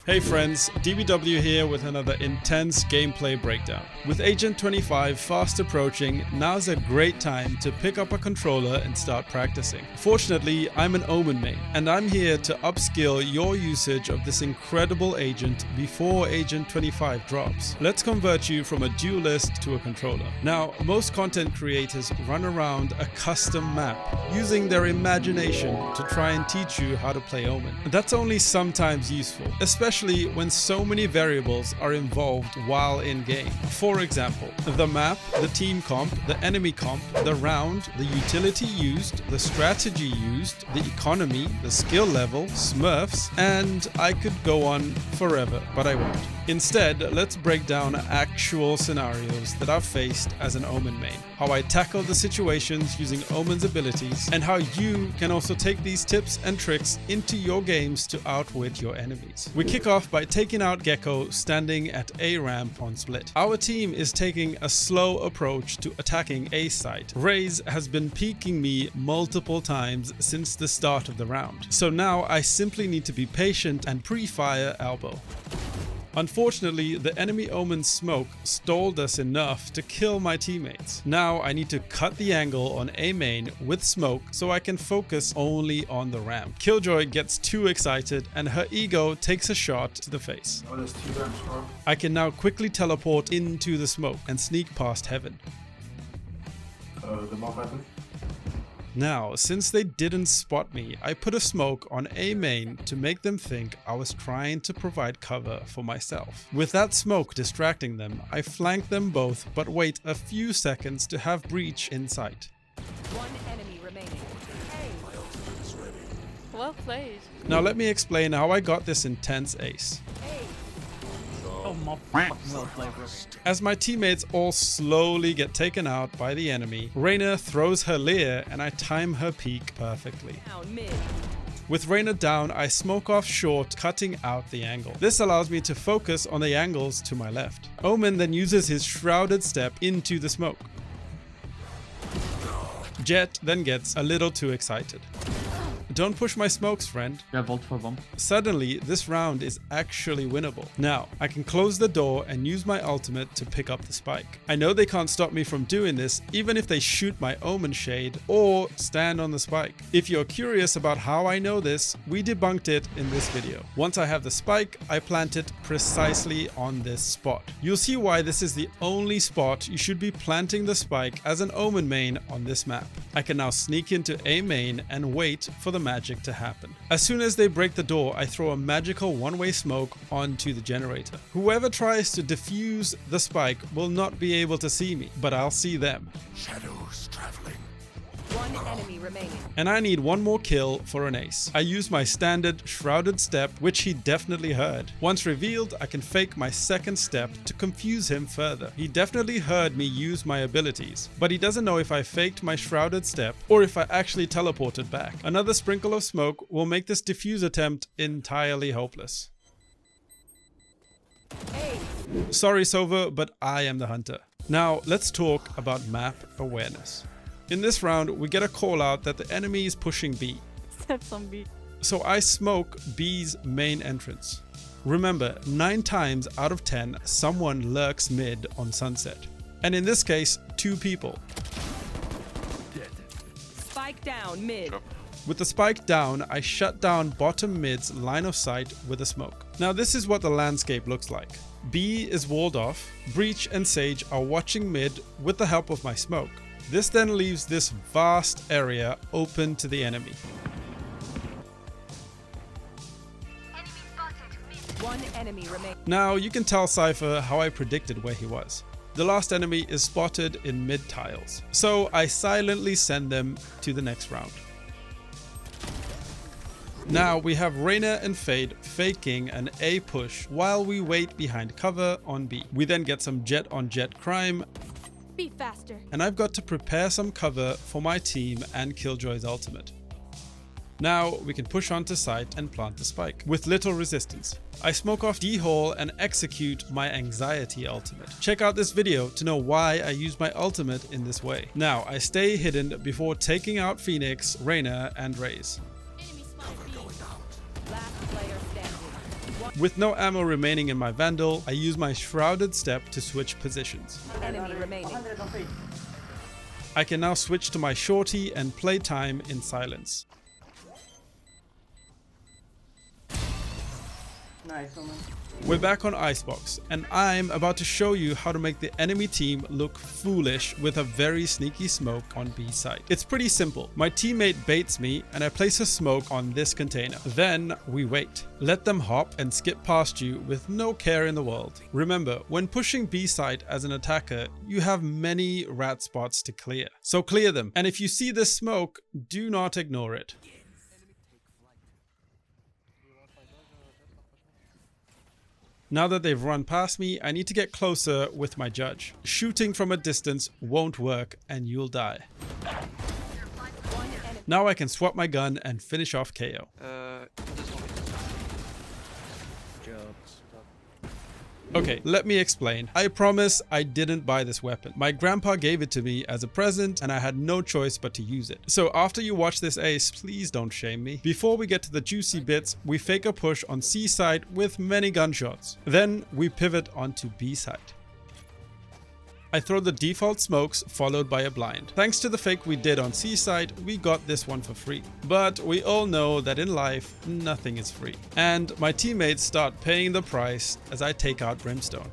Hey friends, DBW here with another intense gameplay breakdown. With Agent 25 fast approaching, now's a great time to pick up a controller and start practicing. Fortunately, I'm an Omen main, and I'm here to upskill your usage of this incredible agent before Agent 25 drops. Let's convert you from a duelist to a controller. Now, most content creators run around a custom map, using their imagination to try and teach you how to play Omen. That's only sometimes useful, especially when so many variables are involved while in game. For example, the map, the team comp, the enemy comp, the round, the utility used, the strategy used, the economy, the skill level, smurfs, and I could go on forever, but I won't. Instead, let's break down actual scenarios that I've faced as an Omen main, how I tackle the situations using Omen's abilities, and how you can also take these tips and tricks into your games to outwit your enemies. We kick off by taking out Gecko standing at A ramp on split. Our team is taking a slow approach to attacking A site. Raze has been peeking me multiple times since the start of the round, so now I simply need to be patient and pre-fire elbow. Unfortunately, the enemy Omen smoke stalled us enough to kill my teammates. Now I need to cut the angle on A main with smoke so I can focus only on the ramp. Killjoy gets too excited and her ego takes a shot to the face. Oh, there's two ramps, bro. I can now quickly teleport into the smoke and sneak past heaven. The mob weapon. Now, since they didn't spot me, I put a smoke on A main to make them think I was trying to provide cover for myself. With that smoke distracting them, I flank them both but wait a few seconds to have breach in sight. One enemy remaining. Hey. Well played. Now let me explain how I got this intense ace. Oh, Well played, bro. As my teammates all slowly get taken out by the enemy, Reyna throws her Leer and I time her peek perfectly. down mid. With Reyna down, I smoke off short, cutting out the angle. This allows me to focus on the angles to my left. Omen then uses his shrouded step into the smoke. Jet then gets a little too excited. Don't push my smokes, friend. Yeah, vault for bomb. Suddenly, this round is actually winnable. Now, I can close the door and use my ultimate to pick up the spike. I know they can't stop me from doing this, even if they shoot my Omen shade or stand on the spike. If you're curious about how I know this, we debunked it in this video. Once I have the spike, I plant it precisely on this spot. You'll see why this is the only spot you should be planting the spike as an Omen main on this map. I can now sneak into A main and wait for the magic to happen. As soon as they break the door, I throw a magical one-way smoke onto the generator. Whoever tries to defuse the spike will not be able to see me, but I'll see them. Shadows traveling. One enemy remaining. And I need one more kill for an ace. I use my standard shrouded step, which he definitely heard. Once revealed, I can fake my second step to confuse him further. He definitely heard me use my abilities, but he doesn't know if I faked my shrouded step or if I actually teleported back. Another sprinkle of smoke will make this defuse attempt entirely hopeless. Hey. Sorry, Sova, but I am the hunter. Now, let's talk about map awareness. In this round, we get a call out that the enemy is pushing B. Steps on B. So I smoke B's main entrance. Remember, 9 times out of 10, someone lurks mid on Sunset. And in this case, 2 people. Spike down mid. With the spike down, I shut down bottom mid's line of sight with a smoke. Now this is what the landscape looks like. B is walled off, Breach and Sage are watching mid with the help of my smoke. This then leaves this vast area open to the enemy. One enemy remaining. Now you can tell Cypher how I predicted where he was. The last enemy is spotted in mid tiles, so I silently send them to the next round. Now we have Reyna and Fade faking an A push while we wait behind cover on B. We then get some jet on jet crime, Be faster. and I've got to prepare some cover for my team and Killjoy's ultimate. Now we can push onto site and plant the spike with little resistance. I smoke off D-hole and execute my anxiety ultimate. Check out this video to know why I use my ultimate in this way. Now I stay hidden before taking out Phoenix, Reyna and Raze. Last player standing. With no ammo remaining in my Vandal, I use my Shrouded Step to switch positions. Enemy remaining. I can now switch to my shorty and play time in silence. Nice, Omen. We're back on Icebox, and I'm about to show you how to make the enemy team look foolish with a very sneaky smoke on B site. It's pretty simple. My teammate baits me and I place a smoke on this container. Then we wait. Let them hop and skip past you with no care in the world. Remember, when pushing B site as an attacker, you have many rat spots to clear. So clear them. And if you see this smoke, do not ignore it. Now that they've run past me, I need to get closer with my judge. Shooting from a distance won't work and you'll die. Now I can swap my gun and finish off KO. Okay, let me explain. I promise I didn't buy this weapon. My grandpa gave it to me as a present and I had no choice but to use it. So after you watch this ace, please don't shame me. Before we get to the juicy bits, we fake a push on C side with many gunshots. Then we pivot onto B side. I throw the default smokes followed by a blind. Thanks to the fake we did on C side, we got this one for free. But we all know that in life, nothing is free. And my teammates start paying the price as I take out Brimstone.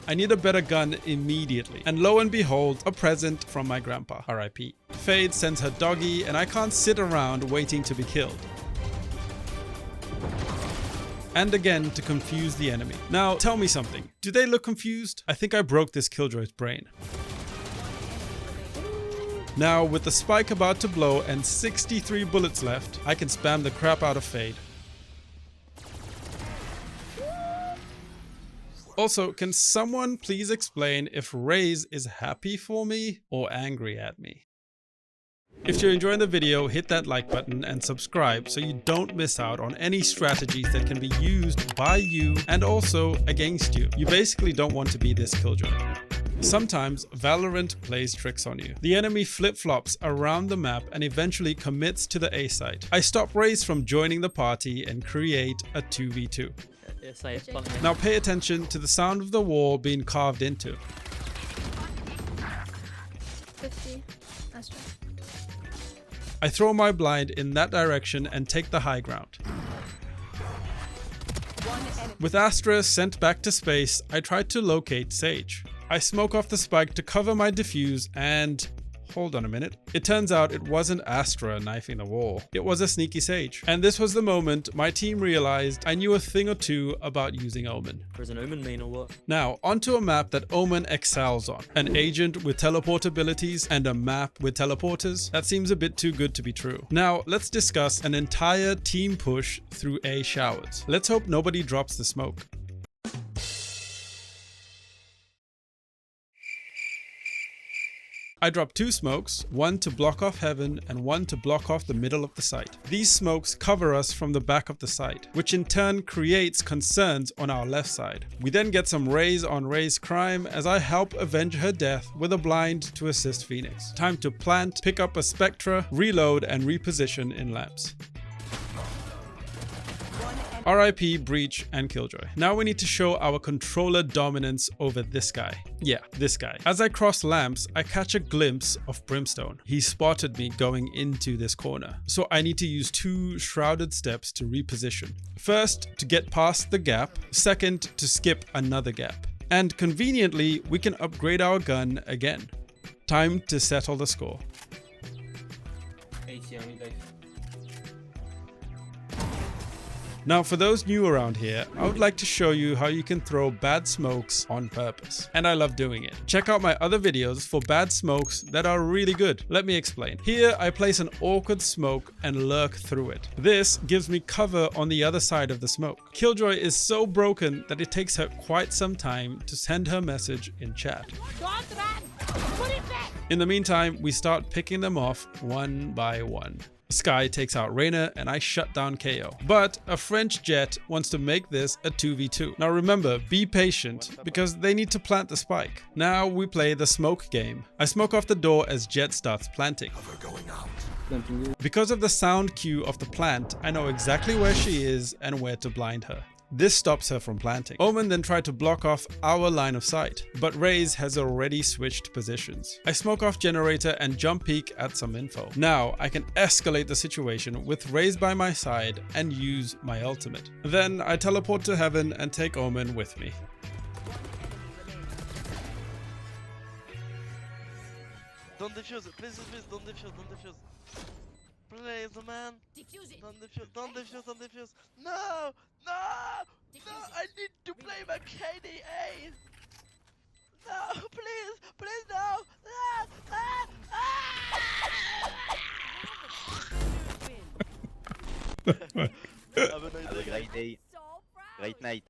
I need a better gun immediately. And lo and behold, a present from my grandpa, RIP. Fade sends her doggy and I can't sit around waiting to be killed. And again to confuse the enemy. Now tell me something, do they look confused? I think I broke this Killjoy's brain. Now with the spike about to blow and 63 bullets left, I can spam the crap out of Fade. Also, can someone please explain if Raze is happy for me or angry at me? If you're enjoying the video, hit that like button and subscribe so you don't miss out on any strategies that can be used by you and also against you. You basically don't want to be this Killjoy. Sometimes Valorant plays tricks on you. The enemy flip-flops around the map and eventually commits to the A site. I stop Raze from joining the party and create a 2v2. Now pay attention to the sound of the wall being carved into. 50. Astra. I throw my blind in that direction and take the high ground. With Astra sent back to space, I tried to locate Sage. I smoke off the spike to cover my defuse and... hold on a minute. It turns out it wasn't Astra knifing the wall. It was a sneaky Sage. And this was the moment my team realized I knew a thing or two about using Omen. There's an Omen Main or what? Now, onto a map that Omen excels on. An agent with teleport abilities and a map with teleporters. That seems a bit too good to be true. Now, let's discuss an entire team push through A showers. Let's hope nobody drops the smoke. I drop 2 smokes, one to block off heaven and one to block off the middle of the site. These smokes cover us from the back of the site, which in turn creates concerns on our left side. We then get some Raze on Raze crime as I help avenge her death with a blind to assist Phoenix. Time to plant, pick up a Spectra, reload and reposition in lamps. RIP, Breach, and Killjoy. Now we need to show our controller dominance over this guy. Yeah, this guy. As I cross lamps, I catch a glimpse of Brimstone. He spotted me going into this corner. So I need to use 2 shrouded steps to reposition. First, to get past the gap. Second, to skip another gap. And conveniently, we can upgrade our gun again. Time to settle the score. Now for those new around here, I would like to show you how you can throw bad smokes on purpose. And I love doing it. Check out my other videos for bad smokes that are really good. Let me explain. Here I place an awkward smoke and lurk through it. This gives me cover on the other side of the smoke. Killjoy is so broken that it takes her quite some time to send her message in chat. In the meantime, we start picking them off one by one. Sky takes out Reyna and I shut down KO. But a French Jet wants to make this a 2v2. Now remember, be patient because they need to plant the spike. Now we play the smoke game. I smoke off the door as Jet starts planting. Because of the sound cue of the plant, I know exactly where she is and where to blind her. This stops her from planting. Omen then tried to block off our line of sight, but Raze has already switched positions. I smoke off generator and jump peek at some info. Now I can escalate the situation with Raze by my side and use my ultimate. Then I teleport to heaven and take Omen with me. Don't defuse, please, don't defuse, don't defuse. Please, man. Defuse it. Don't defuse, don't defuse, don't defuse. No! No! No! I need to play my KDA! No! Please! Please, no! Ah! Ah! Ah! Have a nice Have a day. great day. So proud. Great night.